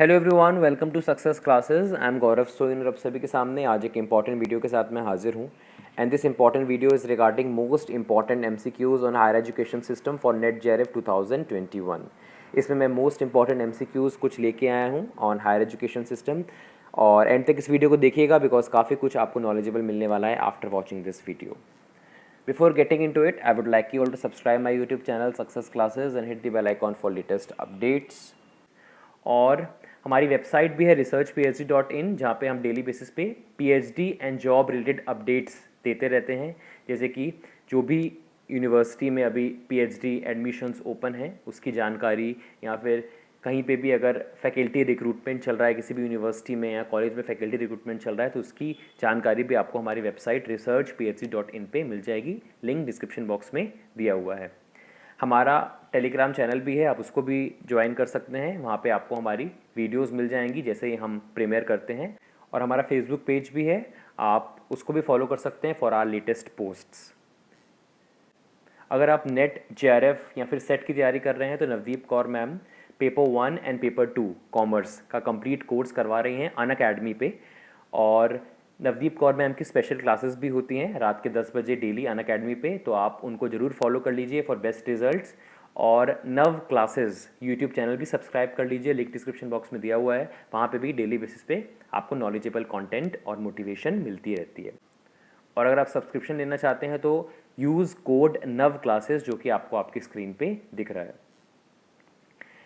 Hello everyone, welcome to success classes. I am Gaurav Soin और आप सभी के सामने आज एक इंपॉर्टेंट वीडियो के साथ मैं हाजिर हूँ। And this important video is regarding most important MCQs on higher education system for NET JRF 2021। इसमें मैं मोस्ट इंपॉर्टेंट एमसीक्यूज़ कुछ लेके आया हूँ ऑन हायर एजुकेशन सिस्टम, और एंड तक इस वीडियो को देखिएगा बिकॉज काफ़ी कुछ आपको नॉलेजेबल मिलने वाला है after watching this video. Before getting into it, I would like you all to subscribe my YouTube channel Success Classes and hit the bell icon for latest updates. और हमारी वेबसाइट भी है researchphd.in, जहाँ पे हम डेली बेसिस पे PhD and job related updates देते रहते हैं। जैसे कि जो भी यूनिवर्सिटी में अभी पीएचडी एडमिशन्स ओपन हैं उसकी जानकारी, या फिर कहीं पे भी अगर फैकल्टी रिक्रूटमेंट चल रहा है किसी भी यूनिवर्सिटी में या कॉलेज में फैकल्टी रिक्रूटमेंट चल रहा है तो उसकी जानकारी भी आपको हमारी वेबसाइट researchphd.in पे मिल जाएगी। लिंक डिस्क्रिप्शन बॉक्स में दिया हुआ है। हमारा टेलीग्राम चैनल भी है, आप उसको भी ज्वाइन कर सकते हैं। वहाँ पे आपको हमारी वीडियोस मिल जाएंगी जैसे ही हम प्रीमियर करते हैं। और हमारा फेसबुक पेज भी है, आप उसको भी फॉलो कर सकते हैं फॉर आवर लेटेस्ट पोस्ट्स। अगर आप नेट जेआरएफ या फिर सेट की तैयारी कर रहे हैं तो Navdeep Kaur ma'am paper 1 and paper 2 commerce का कंप्लीट कोर्स करवा रही हैं अनअकैडमी पे। और नवदीप कौर मैम की स्पेशल क्लासेस भी होती हैं रात के 10 बजे डेली अनअकैडमी पे, तो आप उनको ज़रूर फॉलो कर लीजिए फॉर बेस्ट रिजल्ट्स। और नव क्लासेस यूट्यूब चैनल भी सब्सक्राइब कर लीजिए, लिंक डिस्क्रिप्शन बॉक्स में दिया हुआ है। वहाँ पे भी डेली बेसिस पे आपको नॉलेजेबल कंटेंट और मोटिवेशन मिलती रहती है। और अगर आप सब्सक्रिप्शन लेना चाहते हैं तो यूज़ कोड नव क्लासेस, जो कि आपको आपकी स्क्रीन पे दिख रहा है।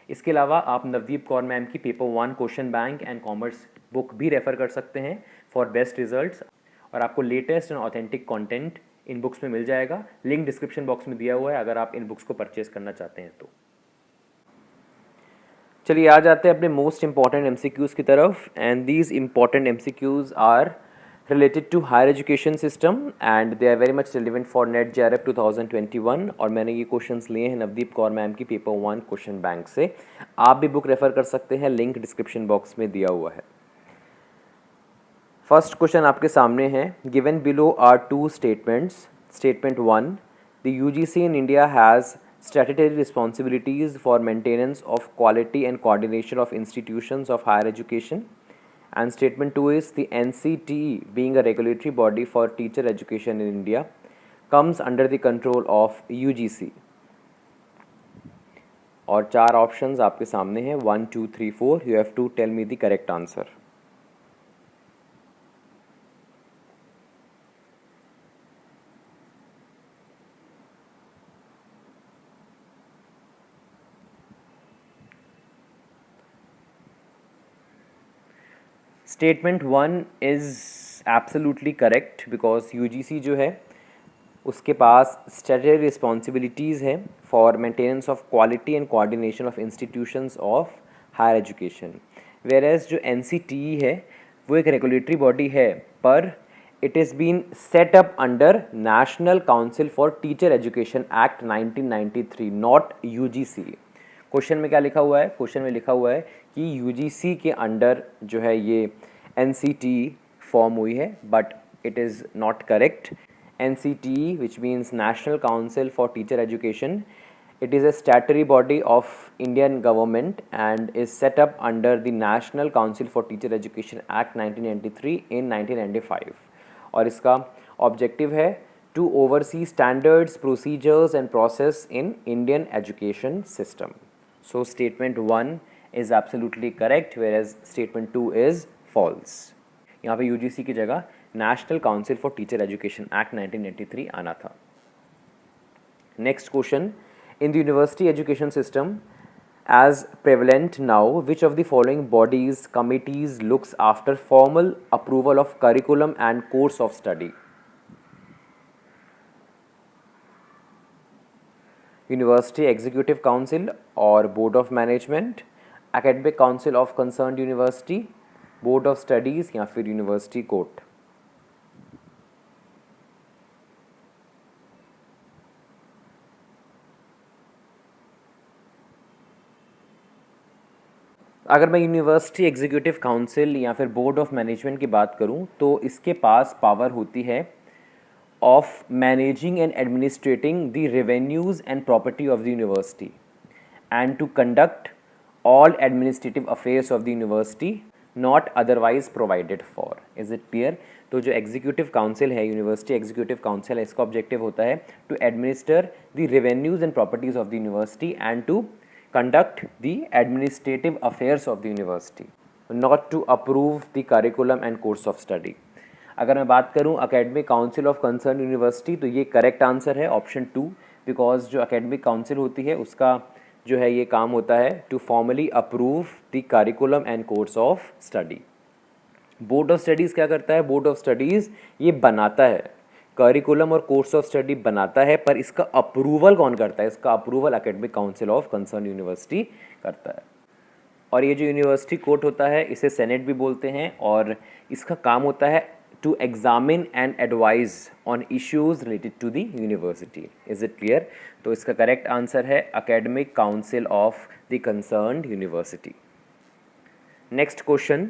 इसके अलावा आप नवदीप कौर मैम की paper 1 question bank and commerce book भी रेफ़र कर सकते हैं फॉर बेस्ट रिजल्ट्स। और आपको latest and authentic content in books में मिल जाएगा। लिंक डिस्क्रिप्शन बॉक्स में दिया हुआ है अगर आप इन बुक्स को परचेज करना चाहते हैं तो। चलिए आ जाते हैं अपने मोस्ट इंपॉर्टेंट एमसीक्यूज़ की तरफ। And these important MCQs are related to higher education system and they are very much relevant for NET JRF 2021। और मैंने ये क्वेश्चंस लिए हैं नवदीप कौर मैम की पेपर 1 क्वेश्चन बैंक से। आप भी बुक रेफ़र कर सकते हैं, लिंक डिस्क्रिप्शन बॉक्स में दिया हुआ है। फर्स्ट क्वेश्चन आपके सामने है, given below are two statements. Statement 1, the UGC in India has statutory responsibilities for maintenance of quality and coordination of institutions of higher education. And statement 2 is the NCTE, being a regulatory body for teacher education in India, comes under the control of UGC। और 4 options आपके सामने हैं, 1 2 3 4। You have to tell me the correct answer. Statement 1 is absolutely correct because UGC जो है उसके पास statutory responsibilities है for maintenance of quality and coordination of institutions of higher education. Whereas जो एनसीटीई है वो एक रेगुलेटरी बॉडी है, पर it is been set up under National Council for Teacher Education Act 1993, not UGC. Question में क्या लिखा हुआ है? क्वेश्चन में लिखा हुआ है कि यूजीसी के अंडर जो है ये एनसीटीई फॉर्म हुई है, but it is not correct. NCTE, which means National Council for Teacher Education, it is a statutory body of Indian government and is set up under the National Council for Teacher Education Act 1993 in 1995। और इसका objective है to oversee standards, procedures and process in Indian education system। So statement 1 is absolutely correct, whereas statement 2 is false। यहाँ पे UGC की जगह National Council for Teacher Education Act 1983 आना था। Next question, in the university education system as prevalent now which of the following bodies committees looks after formal approval of curriculum and course of study? University executive council और board of management, academic council of concerned university, board of studies या फिर university court? अगर मैं university executive council या फिर board of management की बात करूं तो इसके पास पावर होती है of managing and administrating the revenues and property of the university and to conduct all administrative affairs of the university not otherwise provided for. Is it clear? तो जो executive council है, यूनिवर्सिटी एग्जीक्यूटिव काउंसिल है, इसका objective होता है to administer the revenues and properties of the university and to conduct the administrative affairs of the university, not to approve the curriculum and course of study. अगर मैं बात करूं academic council of concern university, तो ये correct answer है option 2, because जो academic council होती है उसका जो है ये काम होता है to formally approve the curriculum and course of study. Board of studies क्या करता है? बोर्ड ऑफ स्टडीज़ ये बनाता है, करिकुलम और कोर्स ऑफ स्टडी बनाता है, पर इसका अप्रूवल कौन करता है? इसका approval academic council of concern university करता है. और ये जो यूनिवर्सिटी कोर्ट होता है इसे सेनेट भी बोलते हैं, और इसका काम होता है to examine and advise on issues related to the university. Is it clear? तो इसका करेक्ट आंसर है academic council of the concerned university. Next question,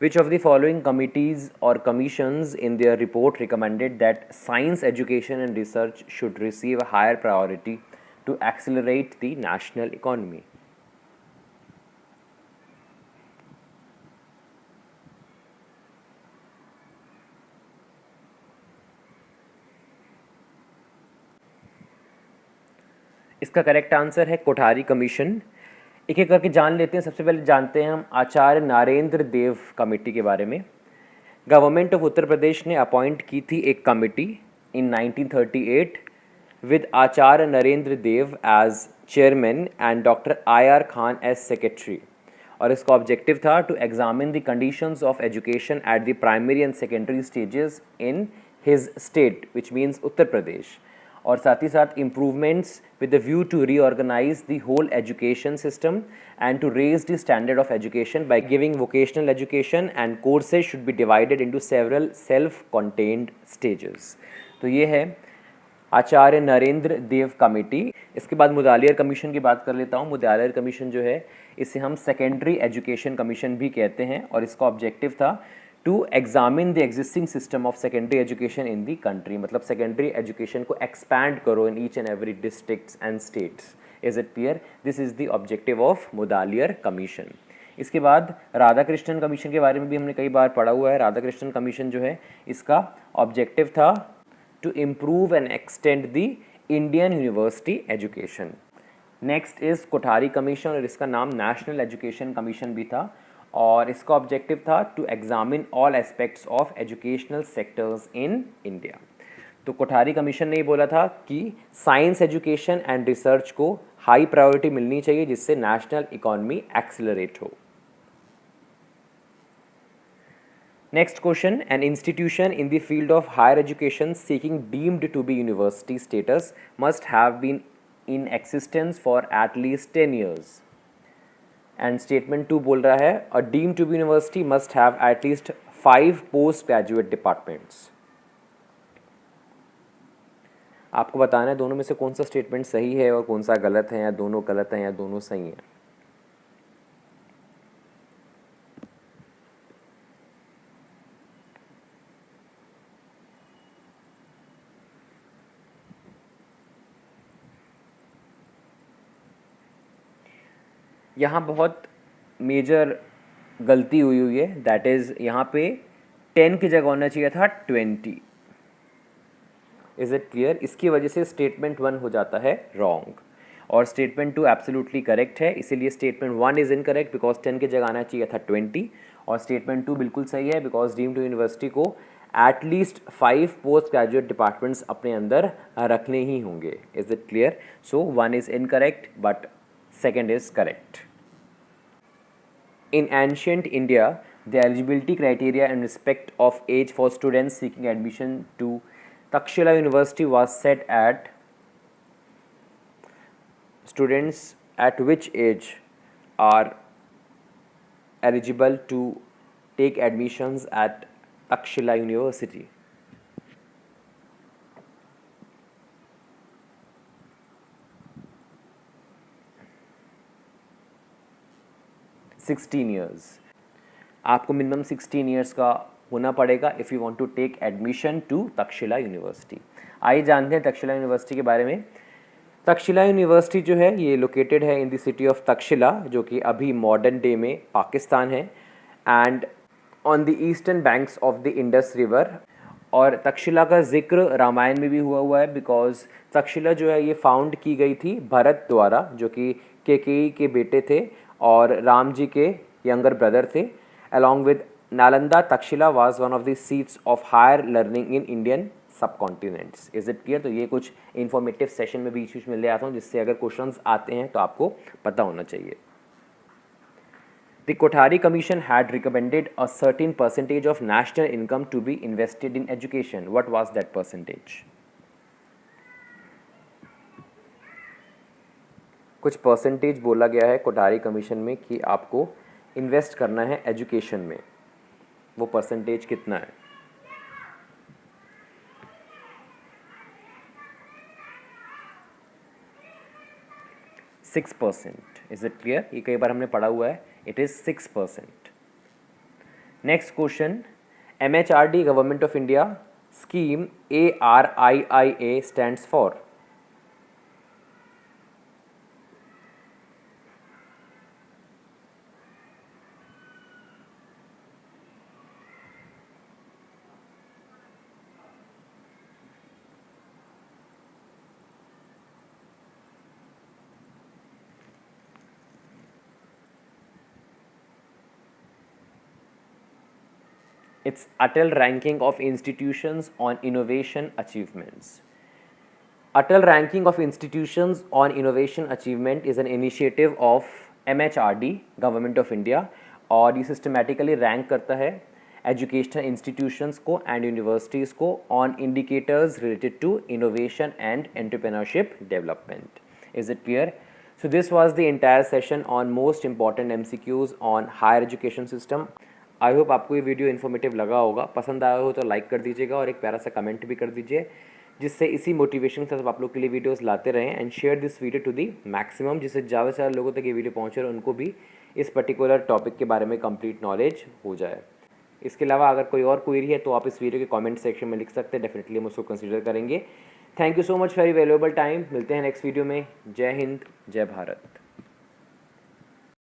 which of the following committees or commissions in their report recommended that science education and research should receive a higher priority to accelerate the national economy? इसका correct answer है Kothari commission. एक एक करके जान लेते हैं. सबसे पहले जानते हैं हम आचार्य नारेंद्र देव कमेटी के बारे में. गवर्नमेंट ऑफ उत्तर प्रदेश ने अपॉइंट की थी एक committee in 1938 with Acharya Narendra Dev as chairman and doctor IR Khan as secretary, और इसका ऑब्जेक्टिव था to examine the conditions of education at the primary and secondary stages in his state which means Uttar Pradesh, और साथ ही साथ improvements with the view to reorganize the whole education system and to raise the standard of education by giving vocational education, and courses should be divided into several self-contained stages. तो ये है आचार्य नरेंद्र देव committee. इसके बाद Mudaliar commission की बात कर लेता हूँ. मुदालियर कमीशन जो है इसे हम सेकेंडरी एजुकेशन कमीशन भी कहते हैं, और इसका ऑब्जेक्टिव था to examine the existing system of secondary education in the country. मतलब सेकेंडरी एजुकेशन को एक्सपैंड करो in each and every districts and states. Is it clear? This is the objective of Mudaliar commission. इसके बाद Radhakrishnan commission के बारे में भी हमने कई बार पढ़ा हुआ है. राधाकृष्णन कमीशन जो है इसका ऑब्जेक्टिव था to improve and extend the Indian university education. Next is Kothari commission, और इसका नाम नेशनल एजुकेशन कमीशन भी था, और इसका ऑब्जेक्टिव था to examine all aspects of educational sectors in India. तो कोठारी कमीशन ने ये बोला था कि साइंस एजुकेशन एंड रिसर्च को हाई प्रायोरिटी मिलनी चाहिए जिससे नेशनल इकोनॉमी एक्सेलरेट हो. Next question, an institution in the field of higher education seeking deemed to be university status must have been in existence for at least 10 years. And statement 2 बोल रहा है a deem to be university must have at least 5 post graduate departments. आपको बताना है दोनों में से कौन सा स्टेटमेंट सही है और कौन सा गलत है, या दोनों गलत हैं या दोनों सही हैं. यहाँ बहुत मेजर गलती हुई है. दैट इज़ यहाँ पे 10 की जगह होना चाहिए था 20. Is it clear? इसकी वजह से स्टेटमेंट 1 हो जाता है रॉन्ग, और स्टेटमेंट 2 एब्सोल्युटली करेक्ट है. इसीलिए स्टेटमेंट 1 इज़ इनकरेक्ट बिकॉज 10 की जगह आना चाहिए था 20, और स्टेटमेंट 2 बिल्कुल सही है बिकॉज डीम्ड यूनिवर्सिटी को एटलीस्ट 5 पोस्ट ग्रेजुएट डिपार्टमेंट्स अपने अंदर रखने ही होंगे. Is it clear? So 1 is incorrect but second is correct. In ancient India, the eligibility criteria in respect of age for students seeking admission to Takshila University was set at students at which age are eligible to take admissions at Takshila University. 16 years. आपको minimum 16 years का होना पड़ेगा if you want to take admission to Takshashila University. आइए जानते हैं Takshashila university के बारे में. तक्षशिला यूनिवर्सिटी जो है ये लोकेटेड है in the city of Takshashila, जो कि अभी मॉडर्न डे में पाकिस्तान है, and on the eastern banks of the Indus river. और तक्षशिला का जिक्र रामायण में भी हुआ है, बिकॉज तक्षशिला जो है ये फाउंड की गई थी भरत द्वारा, जो कि केकेई के बेटे थे और राम जी के यंगर ब्रदर थे। Along with Nalanda, Takshashila was one of the seats of higher learning in Indian subcontinents. Is it clear? तो ये कुछ इन्फॉर्मेटिव सेशन में बीच बीच में ले आता हूँ, जिससे अगर क्वेश्चंस आते हैं तो आपको पता होना चाहिए। The Kothari Commission had recommended a certain percentage of national income to be invested in education. What was that percentage? कुछ परसेंटेज बोला गया है कोठारी कमीशन में कि आपको इन्वेस्ट करना है एजुकेशन में, वो परसेंटेज कितना है? Six percent. Is it clear? ये कई बार हमने पढ़ा हुआ है, it is 6%। Next question, MHRD government of India scheme ARIIA stands for? It's Atal Ranking of Institutions on Innovation Achievements. Atal Ranking of Institutions on Innovation Achievement is an initiative of MHRD, Government of India, और ये systematically rank करता है educational institutions को and universities को on indicators related to innovation and entrepreneurship development. Is it clear? So this was the entire session on most important MCQs on higher education system. I hope आपको ये video informative लगा होगा। पसंद आया हो तो like कर दीजिएगा और एक प्यारा सा कमेंट भी कर दीजिए, जिससे इसी मोटिवेशन से आप लोग के लिए वीडियोस लाते रहें। And share this video to the maximum, जिससे ज़्यादा से ज़्यादा लोगों तक ये वीडियो पहुँचे और उनको भी इस पर्टिकुलर टॉपिक के बारे में कंप्लीट नॉलेज हो जाए। इसके अलावा अगर कोई और क्वेरी है तो आप इस वीडियो के कमेंट सेक्शन में लिख सकते हैं, डेफिनेटली हम उसको कंसिडर करेंगे। Thank you so much for very valuable time. मिलते हैं नेक्स्ट वीडियो में। जय हिंद, जय भारत।